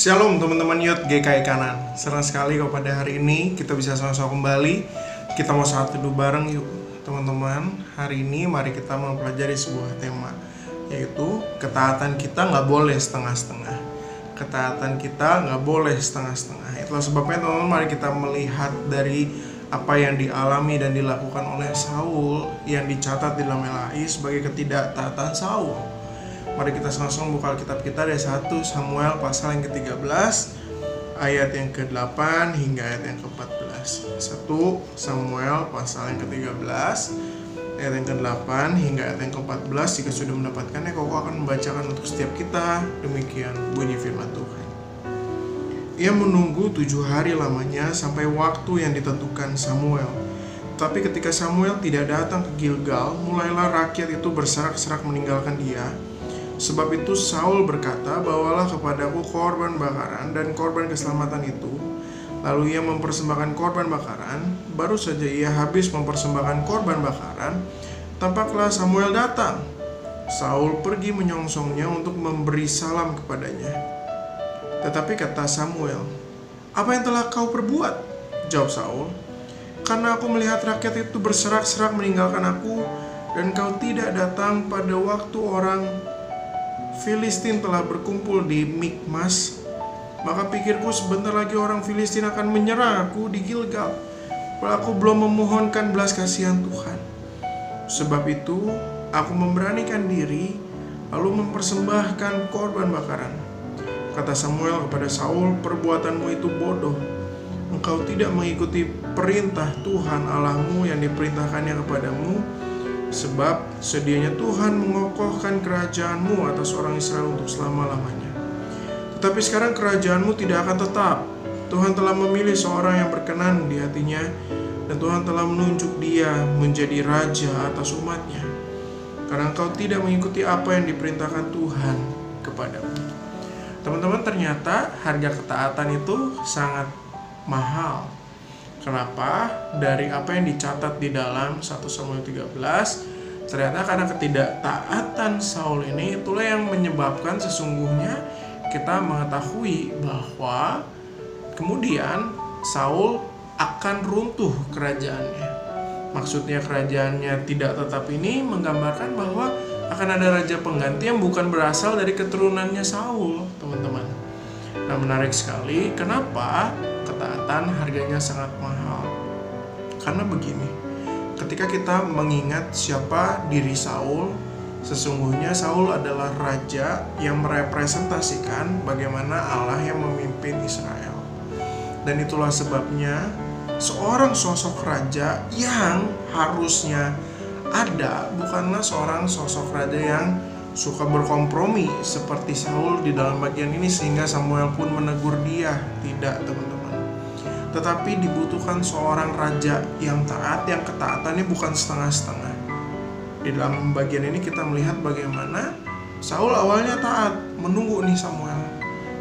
Shalom teman-teman Youth GKI Kanan. Senang sekali kalau pada hari ini kita bisa sama-sama kembali. Kita mau saat teduh bareng yuk teman-teman. Hari ini mari kita mempelajari sebuah tema, yaitu ketaatan kita nggak boleh setengah-setengah. Ketaatan kita nggak boleh setengah-setengah. Itulah sebabnya teman-teman, mari kita melihat dari apa yang dialami dan dilakukan oleh Saul yang dicatat di dalam LAI sebagai ketidaktaatan Saul. Mari kita sama-sama buka Alkitab kita dari 1 Samuel pasal yang ke-13 ayat yang ke-8 hingga ayat yang ke-14. 1 Samuel pasal yang ke-13 ayat yang ke-8 hingga ayat yang ke-14. Jika sudah mendapatkannya, kau akan membacakan untuk setiap kita. Demikian bunyi firman Tuhan. Ia menunggu 7 hari lamanya sampai waktu yang ditentukan Samuel. Tapi ketika Samuel tidak datang ke Gilgal, mulailah rakyat itu berserak-serak meninggalkan dia. Sebab itu Saul berkata, bawalah kepadaku korban bakaran dan korban keselamatan itu. Lalu ia mempersembahkan korban bakaran. Baru saja ia habis mempersembahkan korban bakaran, tampaklah Samuel datang. Saul pergi menyongsongnya untuk memberi salam kepadanya. Tetapi kata Samuel, apa yang telah kau perbuat? Jawab Saul, karena aku melihat rakyat itu berserak-serak meninggalkan aku, dan kau tidak datang pada waktu orang Filistin telah berkumpul di Mikmas. Maka pikirku sebentar lagi orang Filistin akan menyerang aku di Gilgal, padahal aku belum memohonkan belas kasihan Tuhan. Sebab itu aku memberanikan diri lalu mempersembahkan korban bakaran. Kata Samuel kepada Saul, perbuatanmu itu bodoh. Engkau tidak mengikuti perintah Tuhan Allahmu yang diperintahkannya kepadamu. Sebab sedianya Tuhan mengokohkan kerajaanmu atas orang Israel untuk selama-lamanya. Tetapi sekarang kerajaanmu tidak akan tetap. Tuhan telah memilih seorang yang berkenan di hatinya, dan Tuhan telah menunjuk dia menjadi raja atas umatnya. Karena engkau tidak mengikuti apa yang diperintahkan Tuhan kepadamu. Teman-teman, ternyata harga ketaatan itu sangat mahal. Kenapa? Dari apa yang dicatat di dalam 1 Samuel 13, ternyata karena ketidaktaatan Saul ini, itulah yang menyebabkan sesungguhnya kita mengetahui bahwa kemudian Saul akan runtuh kerajaannya. Maksudnya kerajaannya tidak tetap ini menggambarkan bahwa akan ada raja pengganti yang bukan berasal dari keturunannya Saul, teman-teman. Nah, menarik sekali. Kenapa ketaatan harganya sangat mahal? Karena begini, ketika kita mengingat siapa diri Saul, sesungguhnya Saul adalah raja yang merepresentasikan bagaimana Allah yang memimpin Israel. Dan itulah sebabnya seorang sosok raja yang harusnya ada bukanlah seorang sosok raja yang suka berkompromi seperti Saul di dalam bagian ini, sehingga Samuel pun menegur dia. Tidak, teman-teman. Tetapi dibutuhkan seorang raja yang taat, yang ketaatannya bukan setengah-setengah. Di dalam bagian ini kita melihat bagaimana Saul awalnya taat, menunggu nih Samuel.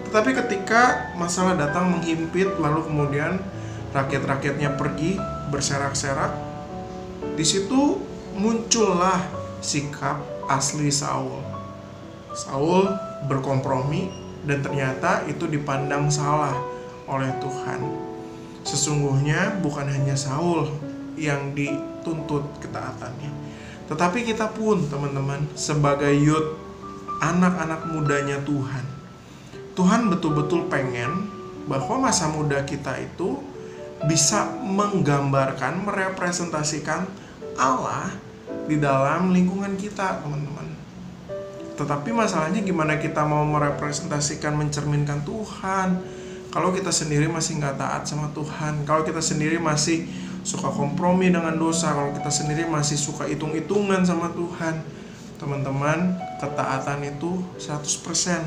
Tetapi ketika masalah datang menghimpit, lalu kemudian rakyat-rakyatnya pergi berserak-serak, di situ muncullah sikap asli Saul. Saul berkompromi dan ternyata itu dipandang salah oleh Tuhan. Sesungguhnya bukan hanya Saul yang dituntut ketaatannya, tetapi kita pun, teman-teman, sebagai youth, anak-anak mudanya Tuhan. Tuhan betul-betul pengen bahwa masa muda kita itu bisa menggambarkan, merepresentasikan Allah di dalam lingkungan kita, teman-teman. Tetapi masalahnya gimana kita mau merepresentasikan, mencerminkan Tuhan kalau kita sendiri masih nggak taat sama Tuhan, kalau kita sendiri masih suka kompromi dengan dosa, kalau kita sendiri masih suka hitung-hitungan sama Tuhan. Teman-teman, ketaatan itu 100%.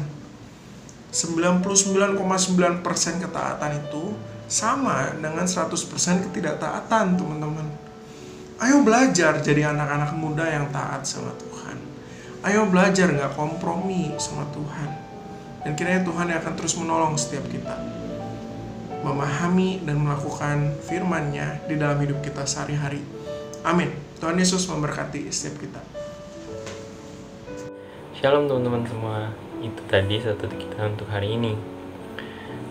99,9% ketaatan itu sama dengan 100% ketidaktaatan, teman-teman. Ayo belajar jadi anak-anak muda yang taat sama Tuhan. Ayo belajar gak kompromi sama Tuhan. Dan kiranya Tuhan yang akan terus menolong setiap kita memahami dan melakukan firman-Nya di dalam hidup kita sehari-hari. Amin. Tuhan Yesus memberkati setiap kita. Shalom teman-teman semua. Itu tadi satu kita untuk hari ini.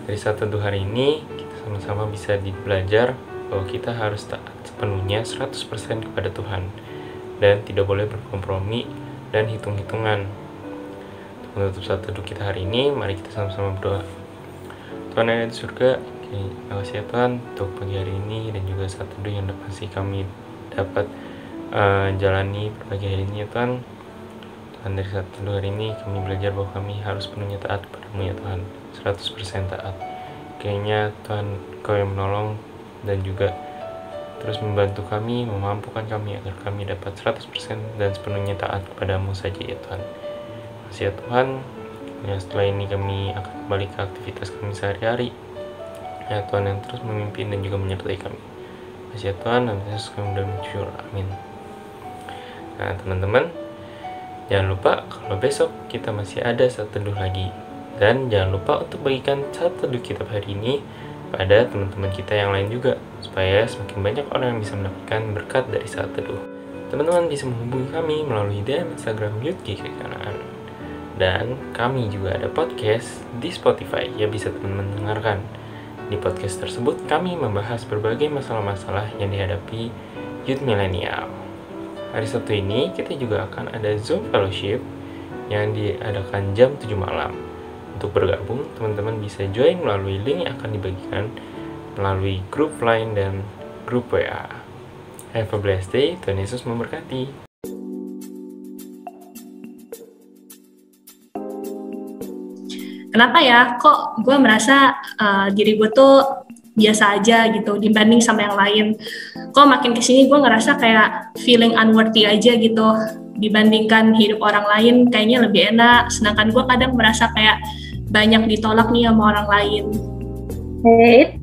Dari saat teduh hari ini, kita sama-sama bisa belajar bahwa kita harus taat sepenuhnya 100% kepada Tuhan dan tidak boleh berkompromi dan hitung-hitungan. Untuk menutup saat teduh kita hari ini, mari kita sama-sama berdoa. Tuhan yang ada di surga, terima kasih ya Tuhan untuk pagi hari ini dan juga saat teduh yang masih kami dapat jalani pagi hari ini ya Tuhan. Tuhan, dari saat teduh hari ini kami belajar bahwa kami harus penuhnya taat kepadamu ya Tuhan, 100% taat. Kayaknya Tuhan Kau yang menolong dan juga terus membantu kami, memampukan kami agar kami dapat 100% dan sepenuhnya taat kepadamu saja ya Tuhan. Terima kasih ya Tuhan. Ya, setelah ini kami akan kembali ke aktivitas kami sehari-hari. Ya Tuhan yang terus memimpin dan juga menyertai kami. Terima kasih ya Tuhan, dan Yesus kami sudah bersyukur. Amin. Nah teman-teman, jangan lupa kalau besok kita masih ada saat teduh lagi. Dan jangan lupa untuk bagikan saat teduh kita hari ini pada teman-teman kita yang lain juga, supaya semakin banyak orang yang bisa mendapatkan berkat dari saat teduh. Teman-teman bisa menghubungi kami melalui DM Instagram @GKIKanan. Dan kami juga ada podcast di Spotify yang bisa teman-teman dengarkan. Di podcast tersebut kami membahas berbagai masalah-masalah yang dihadapi youth milenial. Hari Sabtu ini kita juga akan ada Zoom Fellowship yang diadakan jam 7 malam. Untuk bergabung, teman-teman bisa join melalui link yang akan dibagikan melalui grup Line dan grup WA. Have a blessed day, Tuhan Yesus memberkati. Kenapa ya, kok gue merasa diri gue tuh biasa aja gitu dibanding sama yang lain. Kok makin kesini gue ngerasa kayak feeling unworthy aja gitu. Dibandingkan hidup orang lain kayaknya lebih enak. Sedangkan gue kadang merasa kayak banyak ditolak nih sama orang lain. Wait.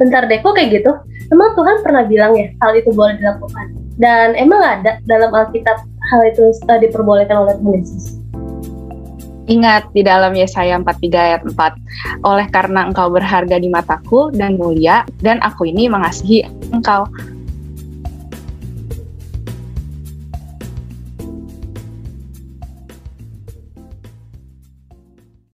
Bentar deh, kok kayak gitu? Emang Tuhan pernah bilang ya hal itu boleh dilakukan? Dan emang ada dalam Alkitab hal itu diperbolehkan oleh Tuhan Yesus? Ingat di dalam Yesaya 43 ayat 4, oleh karena engkau berharga di mataku dan mulia, dan aku ini mengasihi engkau.